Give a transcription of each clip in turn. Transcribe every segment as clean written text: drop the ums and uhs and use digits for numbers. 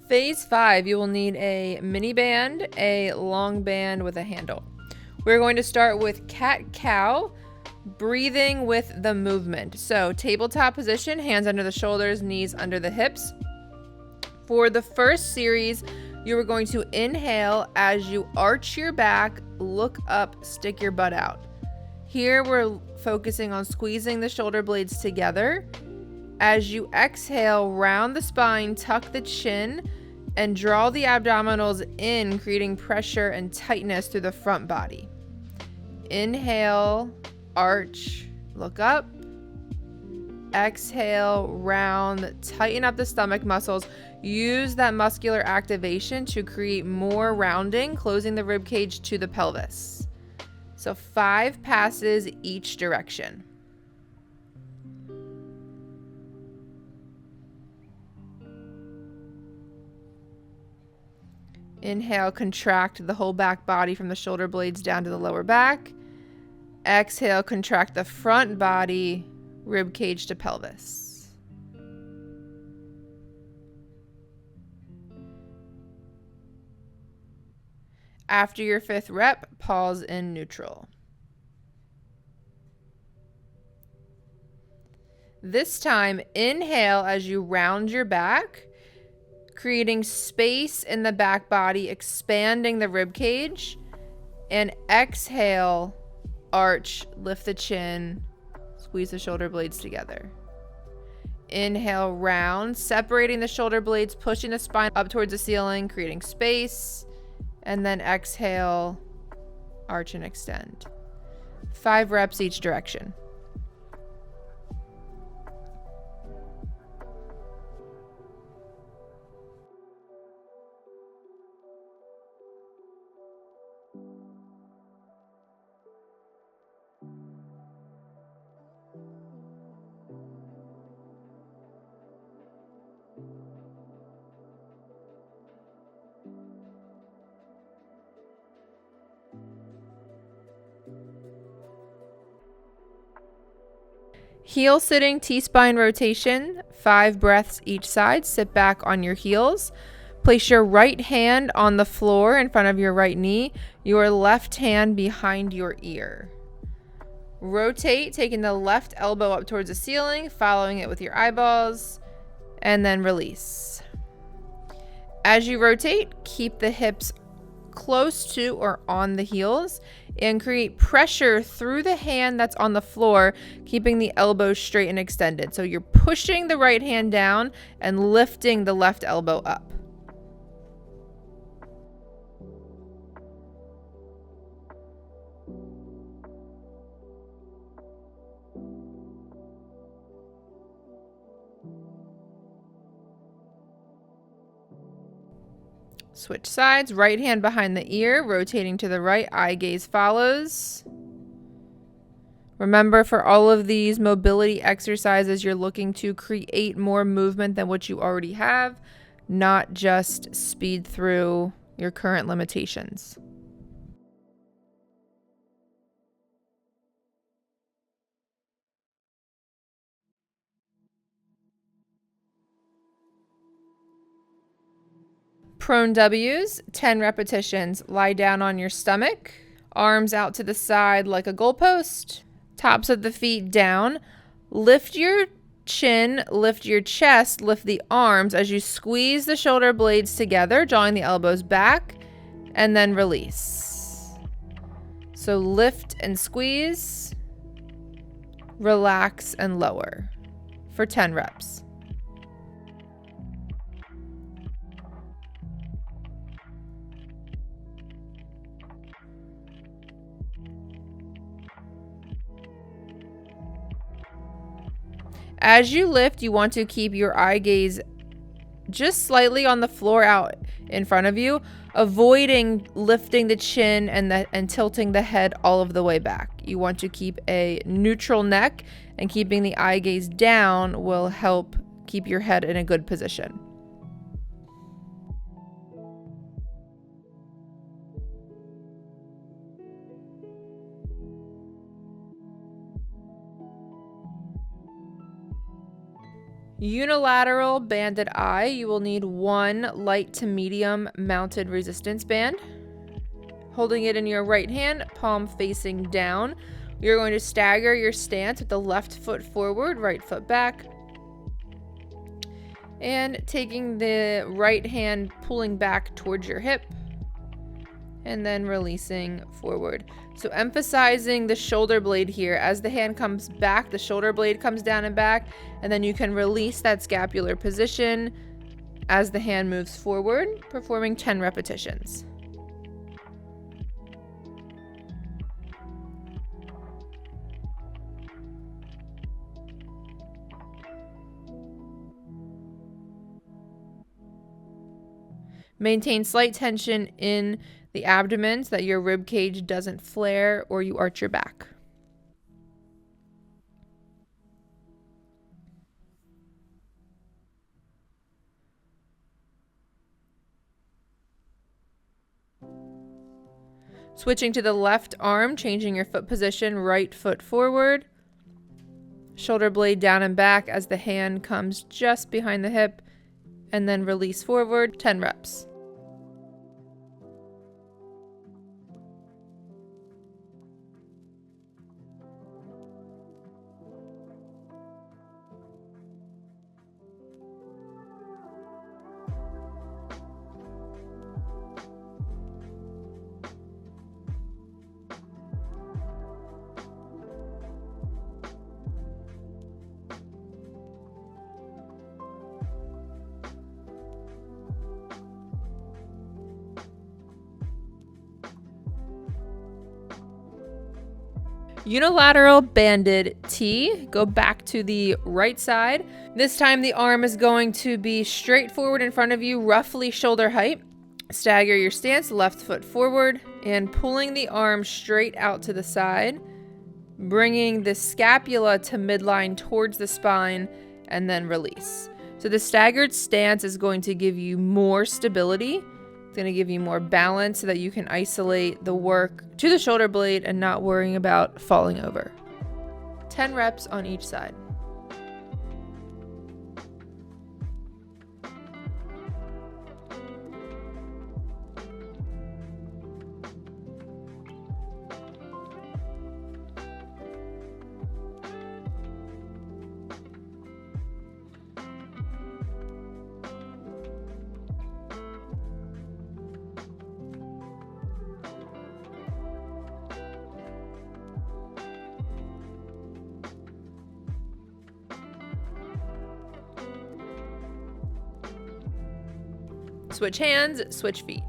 Phase 5, you will need a mini band, a long band with a handle. We're going to start with cat-cow, breathing with the movement. So tabletop position, hands under the shoulders, knees under the hips. For the first series, you are going to inhale as you arch your back, look up, stick your butt out. Here we're focusing on squeezing the shoulder blades together. As you exhale, round the spine, tuck the chin, and draw the abdominals in, creating pressure and tightness through the front body. Inhale, arch, look up. Exhale, round, tighten up the stomach muscles. Use that muscular activation to create more rounding, closing the rib cage to the pelvis. So 5 passes each direction. Inhale, contract the whole back body from the shoulder blades down to the lower back. Exhale, contract the front body, rib cage to pelvis. After your 5th rep, pause in neutral. This time, inhale as you round your back, creating space in the back body, expanding the rib cage, and exhale, arch, lift the chin, squeeze the shoulder blades together. Inhale, round, separating the shoulder blades, pushing the spine up towards the ceiling, creating space, and then exhale, arch and extend. 5 reps each direction. Heel sitting T-spine rotation, 5 breaths each side. Sit back on your heels. Place your right hand on the floor in front of your right knee, your left hand behind your ear. Rotate, taking the left elbow up towards the ceiling, following it with your eyeballs, and then release. As you rotate, keep the hips close to or on the heels and create pressure through the hand that's on the floor, keeping the elbows straight and extended. So you're pushing the right hand down and lifting the left elbow up. Switch sides, right hand behind the ear, rotating to the right, eye gaze follows. Remember, for all of these mobility exercises, you're looking to create more movement than what you already have, not just speed through your current limitations. Prone W's, 10 repetitions. Lie down on your stomach, arms out to the side like a goalpost, tops of the feet down. Lift your chin, lift your chest, lift the arms as you squeeze the shoulder blades together, drawing the elbows back, and then release. So lift and squeeze, relax and lower for 10 reps. As you lift, you want to keep your eye gaze just slightly on the floor out in front of you, avoiding lifting the chin and tilting the head all of the way back. You want to keep a neutral neck, and keeping the eye gaze down will help keep your head in a good position. Unilateral banded eye, you will need 1 light to medium mounted resistance band. Holding it in your right hand, palm facing down, you're going to stagger your stance with the left foot forward, right foot back. And taking the right hand, pulling back towards your hip, and then releasing forward. So emphasizing the shoulder blade here. As the hand comes back, the shoulder blade comes down and back, and then you can release that scapular position as the hand moves forward, performing 10 repetitions. Maintain slight tension in the abdomen so that your rib cage doesn't flare or you arch your back. Switching to the left arm, changing your foot position, right foot forward. Shoulder blade down and back as the hand comes just behind the hip, and then release forward, 10 reps. Unilateral banded T, go back to the right side. This time the arm is going to be straight forward in front of you, roughly shoulder height. Stagger your stance, left foot forward, and pulling the arm straight out to the side, bringing the scapula to midline towards the spine, and then release. So the staggered stance is going to give you more stability. It's going to give you more balance so that you can isolate the work to the shoulder blade and not worrying about falling over. 10 reps on each side. Switch hands, switch feet.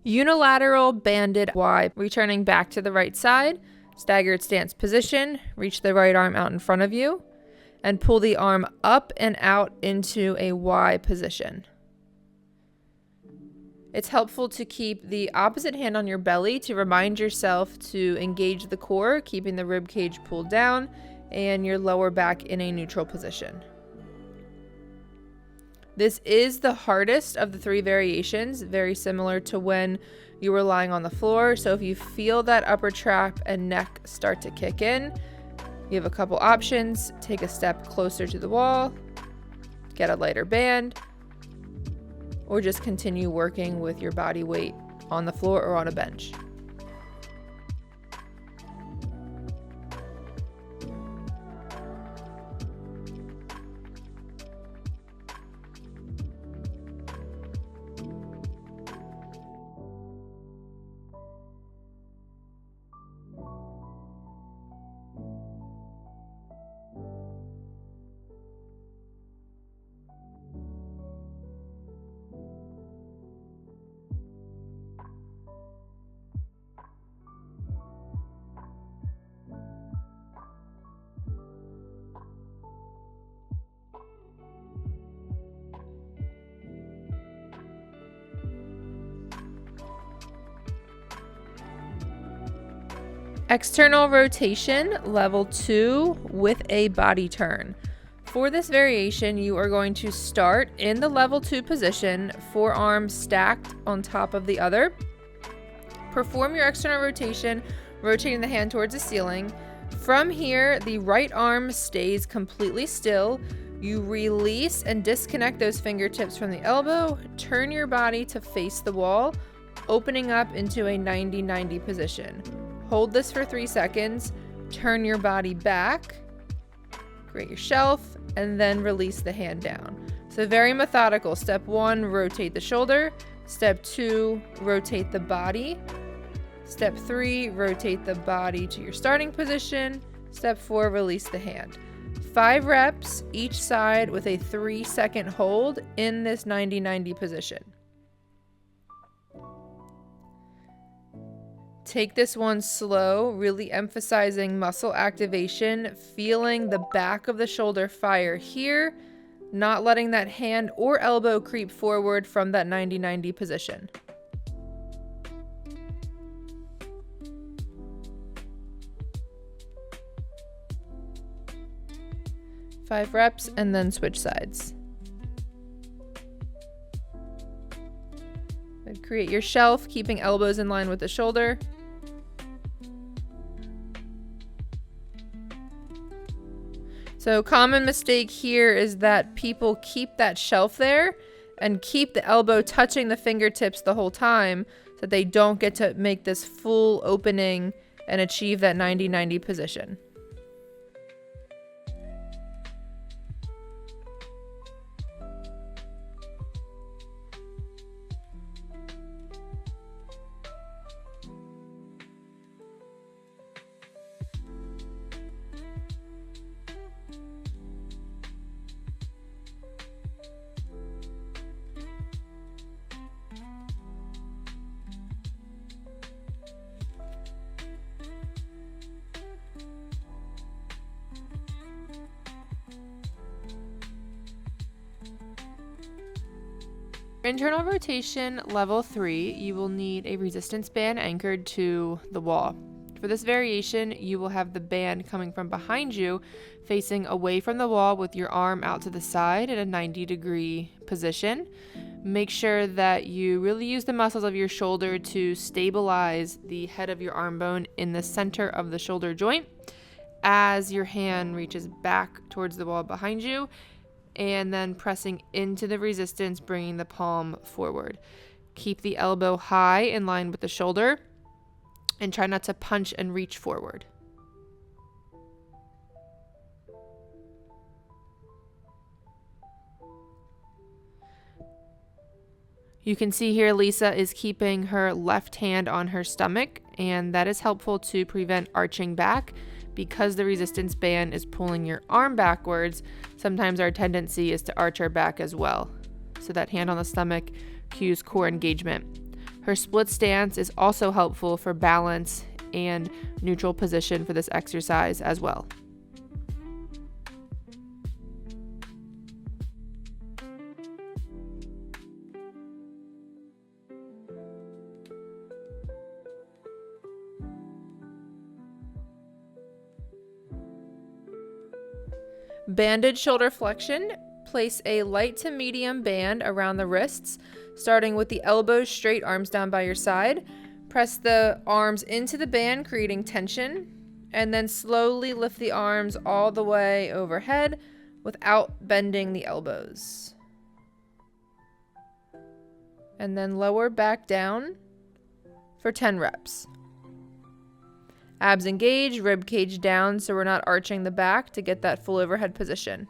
Unilateral banded Y, returning back to the right side, staggered stance position, reach the right arm out in front of you, and pull the arm up and out into a Y position. It's helpful to keep the opposite hand on your belly to remind yourself to engage the core, keeping the rib cage pulled down and your lower back in a neutral position. This is the hardest of the 3 variations, very similar to when you were lying on the floor. So if you feel that upper trap and neck start to kick in, you have a couple options. Take a step closer to the wall, get a lighter band, or just continue working with your body weight on the floor or on a bench. External rotation, level 2 with a body turn. For this variation, you are going to start in the level 2 position, forearms stacked on top of the other. Perform your external rotation, rotating the hand towards the ceiling. From here, the right arm stays completely still. You release and disconnect those fingertips from the elbow, turn your body to face the wall, opening up into a 90-90 position. Hold this for 3 seconds, turn your body back, create your shelf, and then release the hand down. So very methodical. Step 1, rotate the shoulder. Step 2, rotate the body. Step 3, rotate the body to your starting position. Step 4, release the hand. 5 reps each side with a 3-second hold in this 90-90 position. Take this one slow, really emphasizing muscle activation, feeling the back of the shoulder fire here, not letting that hand or elbow creep forward from that 90-90 position. Five reps and then switch sides. And create your shelf, keeping elbows in line with the shoulder. So common mistake here is that people keep that shelf there and keep the elbow touching the fingertips the whole time so that they don't get to make this full opening and achieve that 90-90 position. Internal rotation level 3, you will need a resistance band anchored to the wall. For this variation, you will have the band coming from behind you, facing away from the wall with your arm out to the side at a 90-degree position. Make sure that you really use the muscles of your shoulder to stabilize the head of your arm bone in the center of the shoulder joint as your hand reaches back towards the wall behind you, and then pressing into the resistance, bringing the palm forward. Keep the elbow high in line with the shoulder and try not to punch and reach forward. You can see here Lisa is keeping her left hand on her stomach, and that is helpful to prevent arching back. Because the resistance band is pulling your arm backwards, sometimes our tendency is to arch our back as well. So that hand on the stomach cues core engagement. Her split stance is also helpful for balance and neutral position for this exercise as well. Banded shoulder flexion. Place a light to medium band around the wrists, starting with the elbows straight, arms down by your side. Press the arms into the band, creating tension, and then slowly lift the arms all the way overhead without bending the elbows. And then lower back down for 10 reps. Abs engaged, rib cage down so we're not arching the back to get that full overhead position.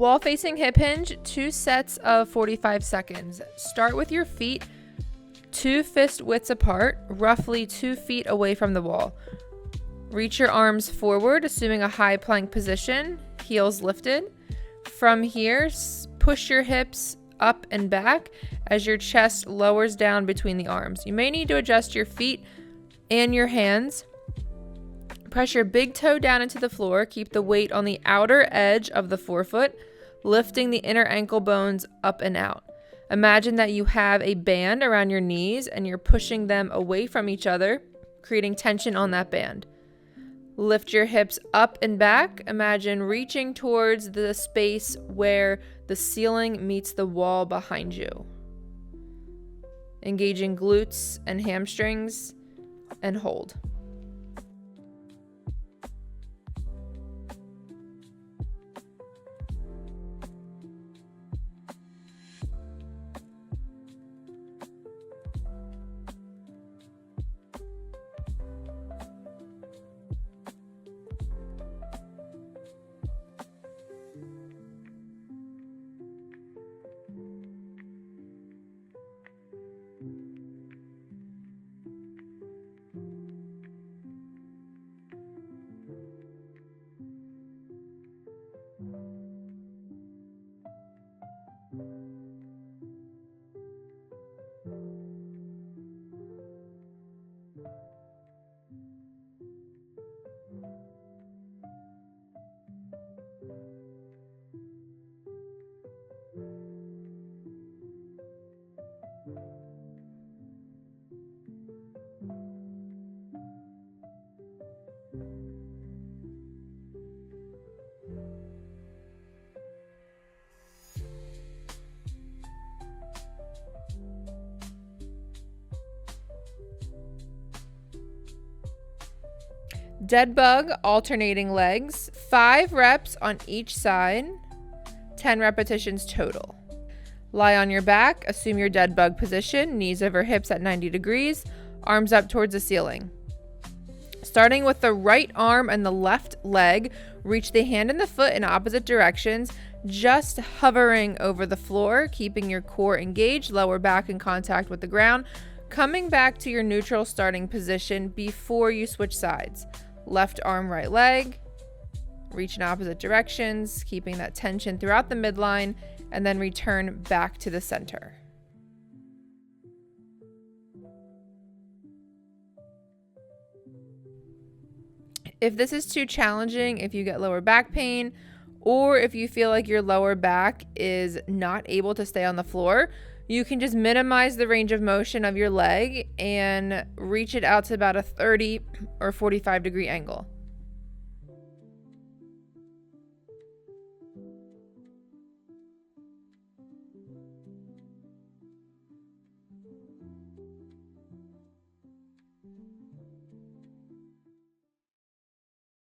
Wall facing hip hinge, 2 sets of 45 seconds. Start with your feet 2 fist widths apart, roughly 2 feet away from the wall. Reach your arms forward, assuming a high plank position, heels lifted. From here, push your hips up and back as your chest lowers down between the arms. You may need to adjust your feet and your hands. Press your big toe down into the floor. Keep the weight on the outer edge of the forefoot, lifting the inner ankle bones up and out. Imagine that you have a band around your knees and you're pushing them away from each other, creating tension on that band. Lift your hips up and back. Imagine reaching towards the space where the ceiling meets the wall behind you. Engaging glutes and hamstrings and hold. Dead bug, alternating legs, 5 reps on each side, 10 repetitions total. Lie on your back, assume your dead bug position, knees over hips at 90 degrees, arms up towards the ceiling. Starting with the right arm and the left leg, reach the hand and the foot in opposite directions, just hovering over the floor, keeping your core engaged, lower back in contact with the ground, coming back to your neutral starting position before you switch sides. Left arm, right leg, reach in opposite directions, keeping that tension throughout the midline, and then return back to the center. If this is too challenging, if you get lower back pain, or if you feel like your lower back is not able to stay on the floor, you can just minimize the range of motion of your leg and reach it out to about a 30 or 45 degree angle.